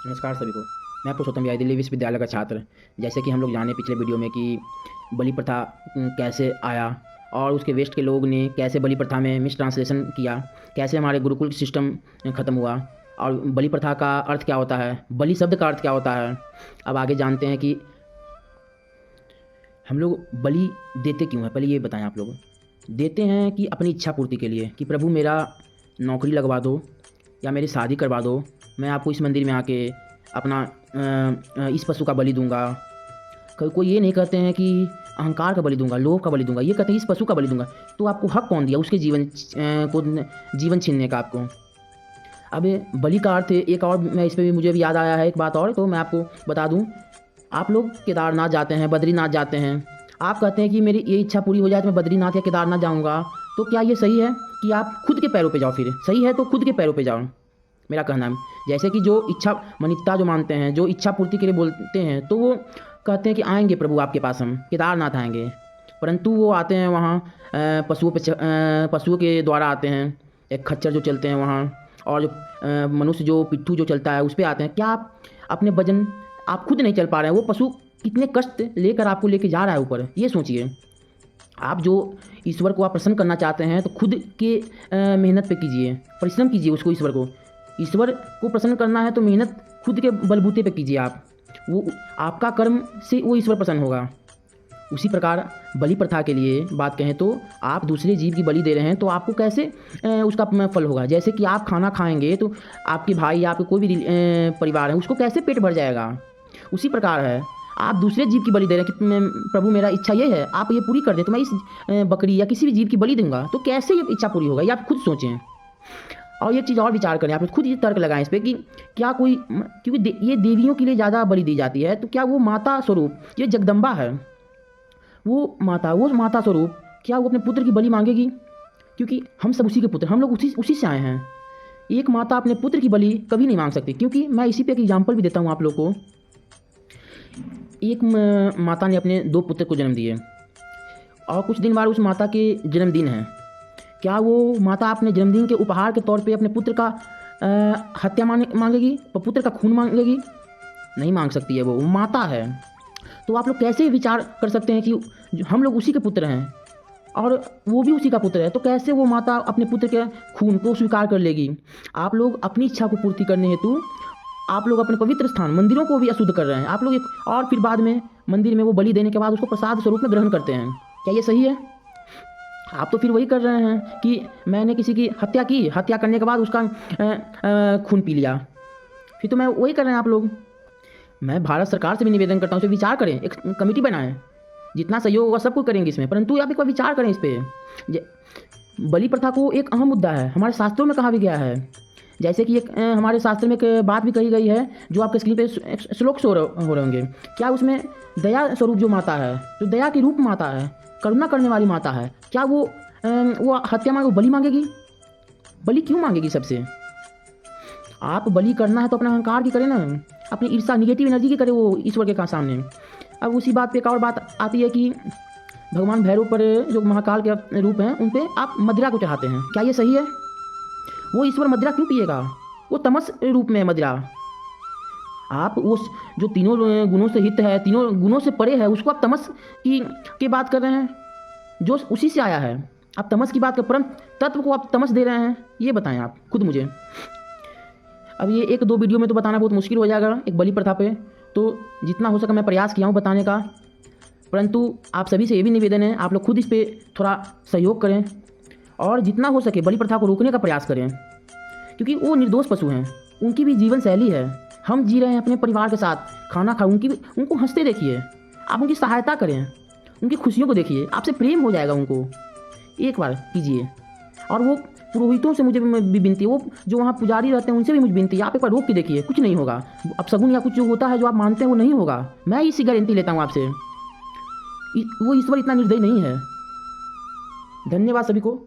नमस्कार सभी को। मैं पुरुषोत्तम यादव दिल्ली विश्वविद्यालय का छात्र। जैसे कि हम लोग जाने पिछले वीडियो में कि बलि प्रथा कैसे आया और उसके वेस्ट के लोग ने कैसे बलि प्रथा में मिस ट्रांसलेशन किया, कैसे हमारे गुरुकुल सिस्टम ख़त्म हुआ और बलि प्रथा का अर्थ क्या होता है, बलि शब्द का अर्थ क्या होता है। अब आगे जानते हैं कि हम लोग बलि देते क्यों हैं। पहले ये बताएं, आप लोग देते हैं कि अपनी इच्छा पूर्ति के लिए, कि प्रभु मेरा नौकरी लगवा दो या मेरी शादी करवा दो, मैं आपको इस मंदिर में आके अपना इस पशु का बलि दूंगा। कोई ये नहीं कहते हैं कि अहंकार का बलि दूंगा, लोभ का बलि दूंगा, ये कहते हैं इस पशु का बलि दूंगा। तो आपको हक कौन दिया उसके जीवन छीनने का आपको। अब बलि का अर्थ एक और, मैं इस पर भी मुझे भी याद आया है एक बात और, तो मैं आपको बता दूं। आप लोग केदारनाथ जाते हैं, बद्रीनाथ जाते हैं, आप कहते हैं कि मेरी ये इच्छा पूरी हो जाए तो मैं बद्रीनाथ या केदारनाथ जाऊंगा। तो क्या ये सही है कि आप खुद के पैरों पे जाओ? फिर सही है तो खुद के पैरों पे जाओ, मेरा कहना है। जैसे कि जो इच्छा मनिकता जो मानते हैं, जो इच्छा पूर्ति के लिए बोलते हैं, तो वो कहते हैं कि आएंगे प्रभु आपके पास, हम केदारनाथ आएंगे, परंतु वो आते हैं वहाँ पशुओं के द्वारा आते हैं, एक खच्चर जो चलते हैं वहाँ, और जो मनुष्य जो पिट्ठू जो चलता है उस पर आते हैं। क्या आप अपने वजन आप खुद नहीं चल पा रहे हैं? वो पशु कितने कष्ट लेकर आपको लेके जा रहा है ऊपर, ये सोचिए। आप जो ईश्वर को आप प्रसन्न करना चाहते हैं तो खुद के मेहनत पे कीजिए, परिश्रम कीजिए उसको। ईश्वर को प्रसन्न करना है तो मेहनत खुद के बलबूते पे कीजिए आप, वो आपका कर्म से वो ईश्वर प्रसन्न होगा। उसी प्रकार बलि प्रथा के लिए बात कहें तो आप दूसरे जीव की बलि दे रहे हैं तो आपको कैसे उसका फल होगा। जैसे कि आप खाना खाएंगे तो आपके भाई या आपके कोई भी परिवार है उसको कैसे पेट भर जाएगा। उसी प्रकार है, आप दूसरे जीव की बलि दे रहे हैं कि प्रभु मेरा इच्छा ये है, आप ये पूरी कर दे तो मैं इस बकरी या किसी भी जीव की बलि दूंगा। तो कैसे ये इच्छा पूरी होगा, ये आप खुद सोचें और ये चीज़ और विचार करें। आप खुद ये तर्क लगाएं इस पर कि क्या कोई, क्योंकि ये देवियों के लिए ज़्यादा बलि दी जाती है, तो क्या वो माता स्वरूप, ये जगदम्बा है, वो माता स्वरूप, क्या वो अपने पुत्र की बलि मांगेगी? क्योंकि हम सब उसी के पुत्र, हम लोग उसी से आए हैं। एक माता अपने पुत्र की बलि कभी नहीं मांग सकती। क्योंकि मैं इसी पे एक एग्जाम्पल भी देता हूँ आप लोग को। एक माता ने अपने 2 पुत्र को जन्म दिए और कुछ दिन बाद उस माता के जन्मदिन है। क्या वो माता अपने जन्मदिन के उपहार के तौर पे अपने पुत्र का हत्या मांगेगी, पुत्र का खून मांगेगी? नहीं मांग सकती है, वो माता है। तो आप लोग कैसे विचार कर सकते हैं कि हम लोग उसी के पुत्र हैं और वो भी उसी का पुत्र है, तो कैसे वो माता अपने पुत्र के खून को स्वीकार कर लेगी? आप लोग अपनी इच्छा को पूर्ति करने हेतु आप लोग अपने पवित्र स्थान मंदिरों को भी अशुद्ध कर रहे हैं आप लोग, और फिर बाद में मंदिर में वो बलि देने के बाद उसको प्रसाद स्वरूप में ग्रहण करते हैं। क्या ये सही है? आप तो फिर वही कर रहे हैं कि मैंने किसी की हत्या की, हत्या करने के बाद उसका खून पी लिया, फिर तो मैं वही कर रहे हैं आप लोग। मैं भारत सरकार से भी निवेदन करता हूँ, इसे विचार करें, एक कमेटी बनाएं, जितना सहयोग होगा सब कुछ करेंगे इसमें, परंतु आप एक बार विचार करें इस पर। बलि प्रथा को एक अहम मुद्दा है, हमारे शास्त्रों में कहा भी गया है। जैसे कि एक हमारे शास्त्र में एक बात भी कही गई है, जो आपके स्क्रीन पे श्लोक हो रहे होंगे। क्या उसमें दया स्वरूप जो माता है, जो दया की रूप माता है, करुणा करने वाली माता है, क्या वो हत्या मांगे, बलि मांगेगी? बलि क्यों मांगेगी? सबसे आप बलि करना है तो अपना अहंकार की करें ना, अपनी ईर्षा निगेटिव एनर्जी की करे वो ईश्वर के सामने। अब उसी बात पे एक और बात आती है कि भगवान भैरव पर जो महाकाल के रूप हैं उन पर आप मदिरा को चढ़ाते हैं। क्या ये सही है? वो ईश्वर मदिरा क्यों पिएगा? वो तमस रूप में है मदिरा। आप वो जो तीनों गुणों से हित है, तीनों गुणों से परे है, उसको आप तमस की बात कर रहे हैं, जो उसी से आया है। आप तमस की बात कर, परम तत्व को आप तमस दे रहे हैं, ये बताएं आप खुद मुझे। अब ये 1-2 वीडियो में तो बताना बहुत मुश्किल हो जाएगा एक बलि प्रथा पे, तो जितना हो सका मैं प्रयास किया हूँ बताने का, परंतु आप सभी से ये भी निवेदन है आप लोग खुद इस पर थोड़ा सहयोग करें और जितना हो सके बलि प्रथा को रोकने का प्रयास करें। क्योंकि वो निर्दोष पशु हैं, उनकी भी जीवन शैली है, हम जी रहे हैं अपने परिवार के साथ, खाना खा, उनको हंसते देखिए, आप उनकी सहायता करें, उनकी खुशियों को देखिए, आपसे प्रेम हो जाएगा उनको। एक बार कीजिए। और वो पुरोहितों से मुझे भी विनती है, वो जो वहाँ पुजारी रहते हैं उनसे भी मुझे विनती है, आप एक बार रोक के देखिए, कुछ नहीं होगा। अब शगुन या कुछ जो होता है जो आप मानते हैं वो नहीं होगा, मैं इसी गारंटी लेता हूँ आपसे। वो ईश्वर इतना निर्दयी नहीं है। धन्यवाद सभी को।